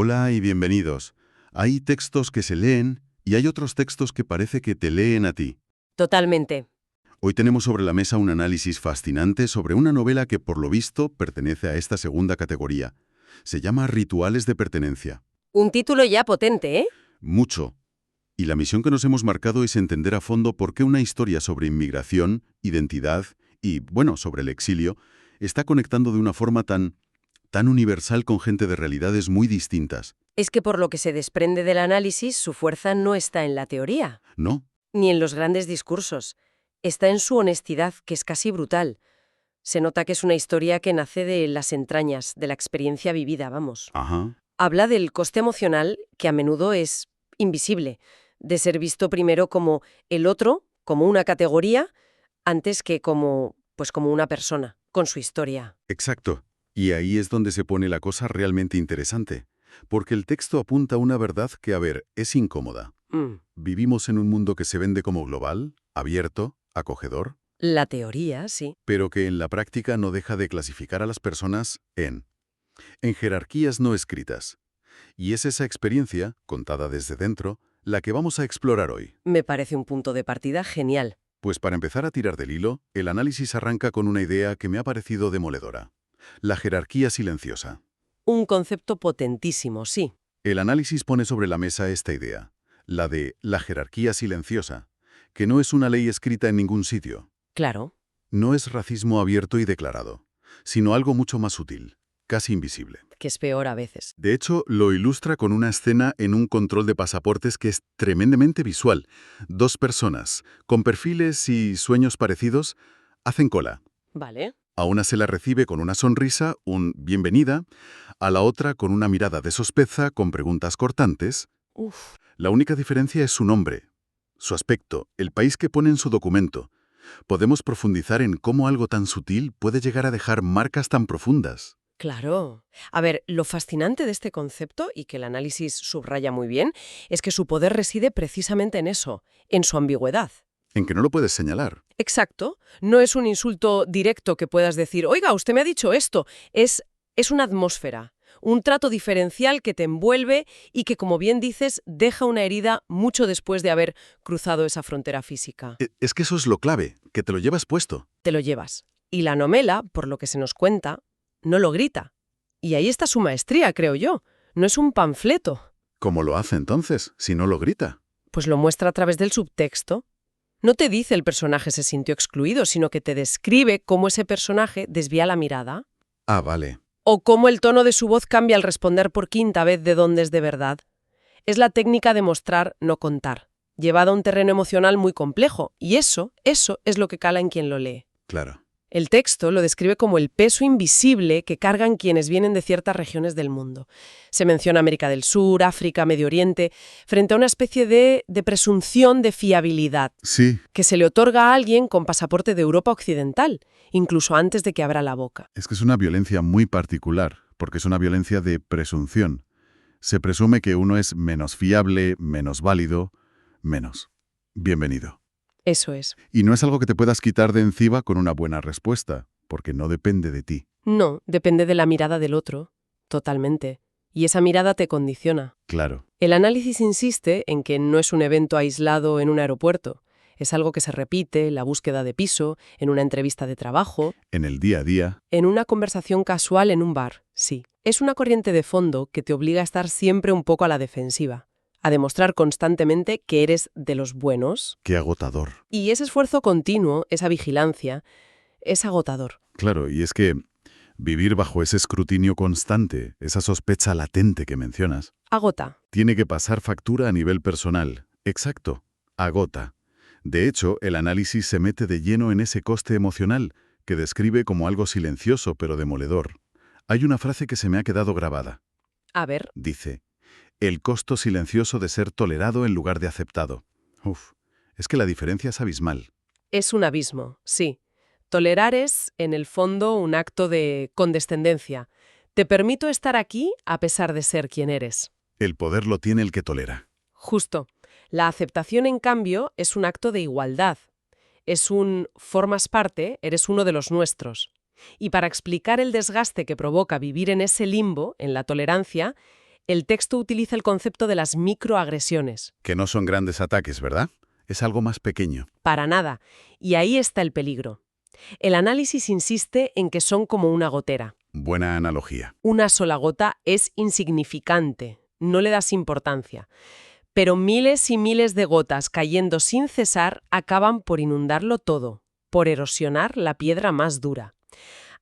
Hola y bienvenidos. Hay textos que se leen y hay otros textos que parece que te leen a ti. Totalmente. Hoy tenemos sobre la mesa un análisis fascinante sobre una novela que por lo visto pertenece a esta segunda categoría. Se llama Rituales de pertenencia. Un título ya potente, ¿eh? Mucho. Y la misión que nos hemos marcado es entender a fondo por qué una historia sobre inmigración, identidad y, bueno, sobre el exilio, está conectando de una forma tan universal con gente de realidades muy distintas. Es que por lo que se desprende del análisis, su fuerza no está en la teoría, ¿No? ni en los grandes discursos. Está en su honestidad, que es casi brutal. Se nota que es una historia que nace de las entrañas, de la experiencia vivida, vamos. Ajá. Habla del coste emocional, que a menudo es invisible, de ser visto primero como el otro, como una categoría, antes que como una persona, con su historia. Exacto. Y ahí es donde se pone la cosa realmente interesante. Porque el texto apunta a una verdad que, a ver, es incómoda. Mm. Vivimos en un mundo que se vende como global, abierto, acogedor, La teoría, sí. pero que en la práctica no deja de clasificar a las personas en jerarquías no escritas. Y es esa experiencia, contada desde dentro, la que vamos a explorar hoy. Me parece un punto de partida genial. Pues para empezar a tirar del hilo, el análisis arranca con una idea que me ha parecido demoledora. La jerarquía silenciosa. Un concepto potentísimo, sí. El análisis pone sobre la mesa esta idea, la de la jerarquía silenciosa, que no es una ley escrita en ningún sitio. Claro. No es racismo abierto y declarado, sino algo mucho más sutil, casi invisible. Que es peor a veces. De hecho, lo ilustra con una escena en un control de pasaportes que es tremendamente visual. Dos personas, con perfiles y sueños parecidos, hacen cola. Vale. A una se la recibe con una sonrisa, un bienvenida, a la otra con una mirada de sospecha, con preguntas cortantes. Uf. La única diferencia es su nombre, su aspecto, el país que pone en su documento. Podemos profundizar en cómo algo tan sutil puede llegar a dejar marcas tan profundas. Claro. A ver, lo fascinante de este concepto, y que el análisis subraya muy bien, es que su poder reside precisamente en eso, en su ambigüedad. En que no lo puedes señalar. Exacto. No es un insulto directo que puedas decir, oiga, usted me ha dicho esto. Es una atmósfera, un trato diferencial que te envuelve y que, como bien dices, deja una herida mucho después de haber cruzado esa frontera física. Es que eso es lo clave, que te lo llevas puesto. Te lo llevas. Y la novela, por lo que se nos cuenta, no lo grita. Y ahí está su maestría, creo yo. No es un panfleto. ¿Cómo lo hace entonces, si no lo grita? Pues lo muestra a través del subtexto. No te dice el personaje se sintió excluido, sino que te describe cómo ese personaje desvía la mirada. Ah, vale. O cómo el tono de su voz cambia al responder por quinta vez de dónde es de verdad. Es la técnica de mostrar, no contar, llevada a un terreno emocional muy complejo, y eso es lo que cala en quien lo lee. Claro. El texto lo describe como el peso invisible que cargan quienes vienen de ciertas regiones del mundo. Se menciona América del Sur, África, Medio Oriente, frente a una especie de presunción de fiabilidad Sí. que se le otorga a alguien con pasaporte de Europa Occidental, incluso antes de que abra la boca. Es que es una violencia muy particular, porque es una violencia de presunción. Se presume que uno es menos fiable, menos válido, menos. Bienvenido. Eso es. Y no es algo que te puedas quitar de encima con una buena respuesta, porque no depende de ti. No, depende de la mirada del otro, totalmente. Y esa mirada te condiciona. Claro. El análisis insiste en que no es un evento aislado en un aeropuerto. Es algo que se repite, la búsqueda de piso, en una entrevista de trabajo, En el día a día. en una conversación casual en un bar, sí. Es una corriente de fondo que te obliga a estar siempre un poco a la defensiva, a demostrar constantemente que eres de los buenos. Qué agotador. Y ese esfuerzo continuo, esa vigilancia, es agotador. Claro, y es que vivir bajo ese escrutinio constante, esa sospecha latente que mencionas, Agota. tiene que pasar factura a nivel personal. Exacto. Agota. De hecho, el análisis se mete de lleno en ese coste emocional, que describe como algo silencioso pero demoledor. Hay una frase que se me ha quedado grabada. A ver, Dice, el costo silencioso de ser tolerado en lugar de aceptado. Uf, es que la diferencia es abismal. es un abismo, sí. Tolerar es, en el fondo, un acto de condescendencia. Te permito estar aquí a pesar de ser quien eres. El poder lo tiene el que tolera. Justo. La aceptación, en cambio, es un acto de igualdad. Es un formas parte, eres uno de los nuestros. Y para explicar el desgaste que provoca vivir en ese limbo, en la tolerancia, El texto utiliza el concepto de las microagresiones. Que no son grandes ataques, ¿verdad? Es algo más pequeño. Para nada. Y ahí está el peligro. El análisis insiste en que son como una gotera. Buena analogía. Una sola gota es insignificante, no le das importancia. Pero miles y miles de gotas cayendo sin cesar acaban por inundarlo todo, por erosionar la piedra más dura.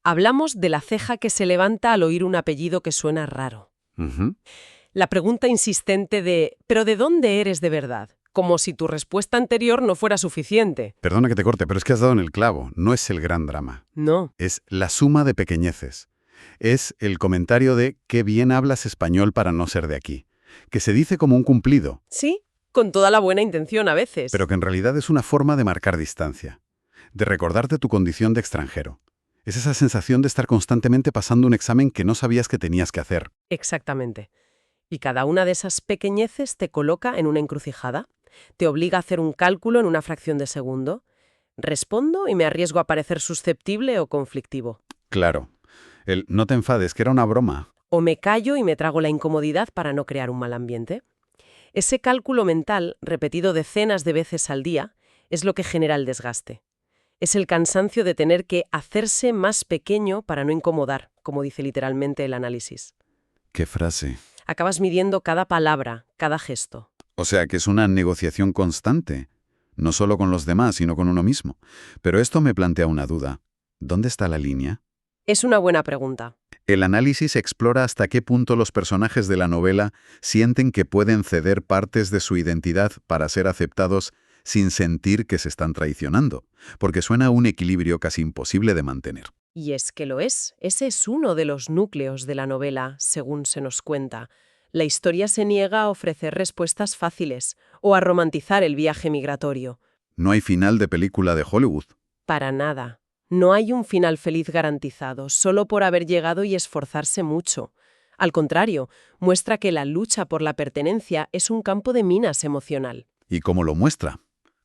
Hablamos de la ceja que se levanta al oír un apellido que suena raro. Ujú. La pregunta insistente de ¿pero de dónde eres de verdad? Como si tu respuesta anterior no fuera suficiente. Perdona que te corte, pero es que has dado en el clavo. No es el gran drama. No. Es la suma de pequeñeces. Es el comentario de qué bien hablas español para no ser de aquí, que se dice como un cumplido, Sí, con toda la buena intención a veces. pero que en realidad es una forma de marcar distancia, de recordarte tu condición de extranjero. Es esa sensación de estar constantemente pasando un examen que no sabías que tenías que hacer. Exactamente. Y cada una de esas pequeñeces te coloca en una encrucijada. Te obliga a hacer un cálculo en una fracción de segundo. ¿Respondo y me arriesgo a parecer susceptible o conflictivo? Claro. El no te enfades, que era una broma. ¿O me callo y me trago la incomodidad para no crear un mal ambiente? Ese cálculo mental, repetido decenas de veces al día, es lo que genera el desgaste. Es el cansancio de tener que hacerse más pequeño para no incomodar, como dice literalmente el análisis. ¿Qué frase? Acabas midiendo cada palabra, cada gesto. O sea que es una negociación constante, no solo con los demás, sino con uno mismo. Pero esto me plantea una duda. ¿Dónde está la línea? Es una buena pregunta. El análisis explora hasta qué punto los personajes de la novela sienten que pueden ceder partes de su identidad para ser aceptados sin sentir que se están traicionando, porque suena a un equilibrio casi imposible de mantener. Y es que lo es. Ese es uno de los núcleos de la novela, según se nos cuenta. La historia se niega a ofrecer respuestas fáciles o a romantizar el viaje migratorio. No hay final de película de Hollywood. Para nada. No hay un final feliz garantizado, solo por haber llegado y esforzarse mucho. Al contrario, muestra que la lucha por la pertenencia es un campo de minas emocional. ¿Y cómo lo muestra?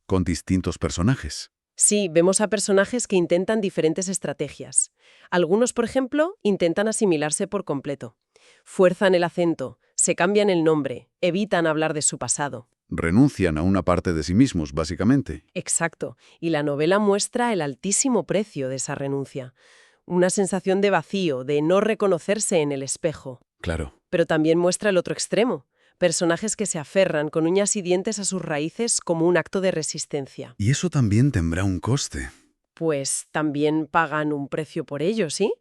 Con distintos personajes. Sí, vemos a personajes que intentan diferentes estrategias. Algunos, por ejemplo, intentan asimilarse por completo. Fuerzan el acento, se cambian el nombre, evitan hablar de su pasado. Renuncian a una parte de sí mismos, básicamente. Exacto, y la novela muestra el altísimo precio de esa renuncia. Una sensación de vacío, de no reconocerse en el espejo. Claro. Pero también muestra el otro extremo. Personajes que se aferran con uñas y dientes a sus raíces como un acto de resistencia. Y eso también tendrá un coste. Pues también pagan un precio por ello, ¿sí?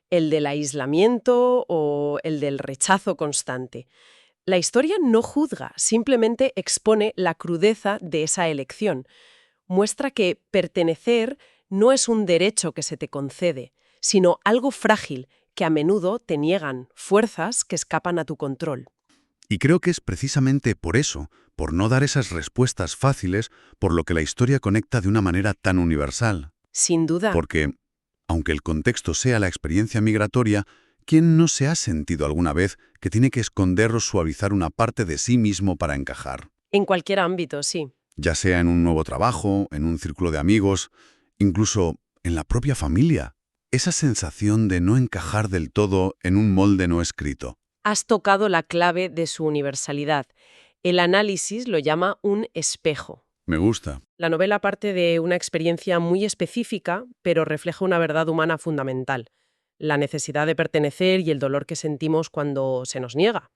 El del aislamiento o el del rechazo constante. La historia no juzga, simplemente expone la crudeza de esa elección. Muestra que pertenecer no es un derecho que se te concede, sino algo frágil que a menudo te niegan fuerzas que escapan a tu control. Y creo que es precisamente por eso, por no dar esas respuestas fáciles, por lo que la historia conecta de una manera tan universal. Sin duda. Porque, aunque el contexto sea la experiencia migratoria, ¿quién no se ha sentido alguna vez que tiene que esconder o suavizar una parte de sí mismo para encajar? En cualquier ámbito, sí. Ya sea en un nuevo trabajo, en un círculo de amigos, incluso en la propia familia. Esa sensación de no encajar del todo en un molde no escrito. Has tocado la clave de su universalidad. El análisis lo llama un espejo. Me gusta. La novela parte de una experiencia muy específica, pero refleja una verdad humana fundamental: la necesidad de pertenecer y el dolor que sentimos cuando se nos niega.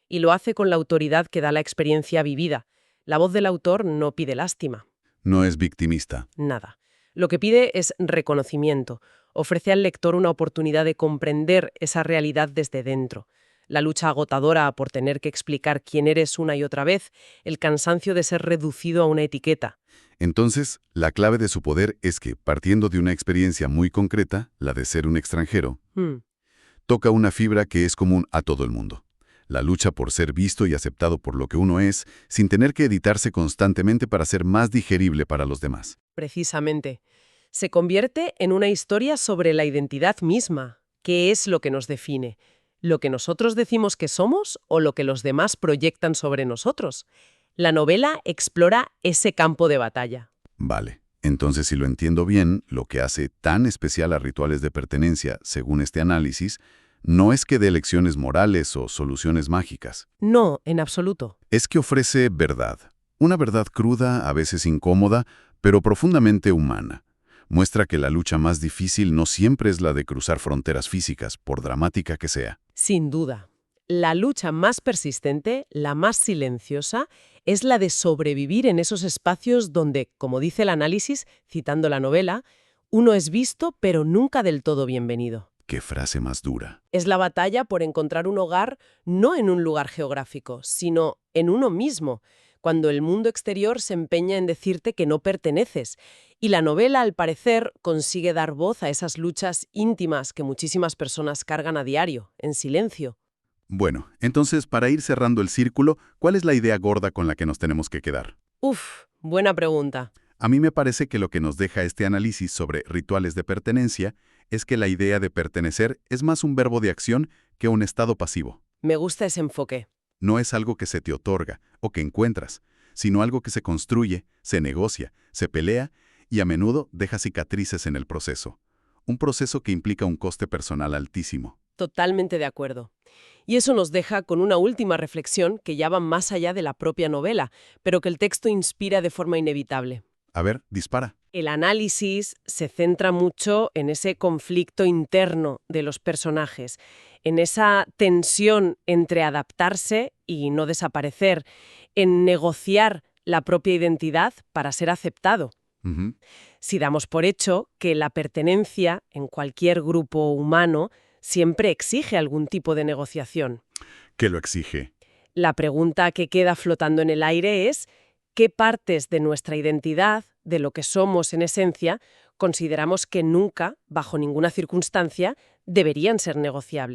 Y lo hace con la autoridad que da la experiencia vivida. La voz del autor no pide lástima. No es victimista. Nada. Lo que pide es reconocimiento. Ofrece al lector una oportunidad de comprender esa realidad desde dentro. La lucha agotadora por tener que explicar quién eres una y otra vez, el cansancio de ser reducido a una etiqueta. Entonces, la clave de su poder es que, partiendo de una experiencia muy concreta, la de ser un extranjero, toca una fibra que es común a todo el mundo. La lucha por ser visto y aceptado por lo que uno es, sin tener que editarse constantemente para ser más digerible para los demás. Precisamente. Se convierte en una historia sobre la identidad misma. ¿Qué es lo que nos define? ¿Lo que nosotros decimos que somos o lo que los demás proyectan sobre nosotros? La novela explora ese campo de batalla. Vale. Entonces, si lo entiendo bien, lo que hace tan especial a Rituales de Pertenencia, según este análisis, No es que dé lecciones morales o soluciones mágicas. No, en absoluto. Es que ofrece verdad. Una verdad cruda, a veces incómoda, pero profundamente humana. Muestra que la lucha más difícil no siempre es la de cruzar fronteras físicas, por dramática que sea. Sin duda. La lucha más persistente, la más silenciosa, es la de sobrevivir en esos espacios donde, como dice el análisis, citando la novela, uno es visto pero nunca del todo bienvenido. Qué frase más dura. Es la batalla por encontrar un hogar no en un lugar geográfico, sino en uno mismo, cuando el mundo exterior se empeña en decirte que no perteneces. Y la novela, al parecer, consigue dar voz a esas luchas íntimas que muchísimas personas cargan a diario, en silencio. Bueno, entonces, para ir cerrando el círculo, ¿cuál es la idea gorda con la que nos tenemos que quedar? Uf, buena pregunta. A mí me parece que lo que nos deja este análisis sobre rituales de pertenencia es que la idea de pertenecer es más un verbo de acción que un estado pasivo. Me gusta ese enfoque. No es algo que se te otorga o que encuentras, sino algo que se construye, se negocia, se pelea y a menudo deja cicatrices en el proceso. Un proceso que implica un coste personal altísimo. Totalmente de acuerdo. Y eso nos deja con una última reflexión que ya va más allá de la propia novela, pero que el texto inspira de forma inevitable. A ver, dispara. El análisis se centra mucho en ese conflicto interno de los personajes, en esa tensión entre adaptarse y no desaparecer, en negociar la propia identidad para ser aceptado. Ujú. Si damos por hecho que la pertenencia en cualquier grupo humano siempre exige algún tipo de negociación. ¿Qué lo exige? La pregunta que queda flotando en el aire es ¿qué partes de nuestra identidad, de lo que somos en esencia, consideramos que nunca, bajo ninguna circunstancia, deberían ser negociables?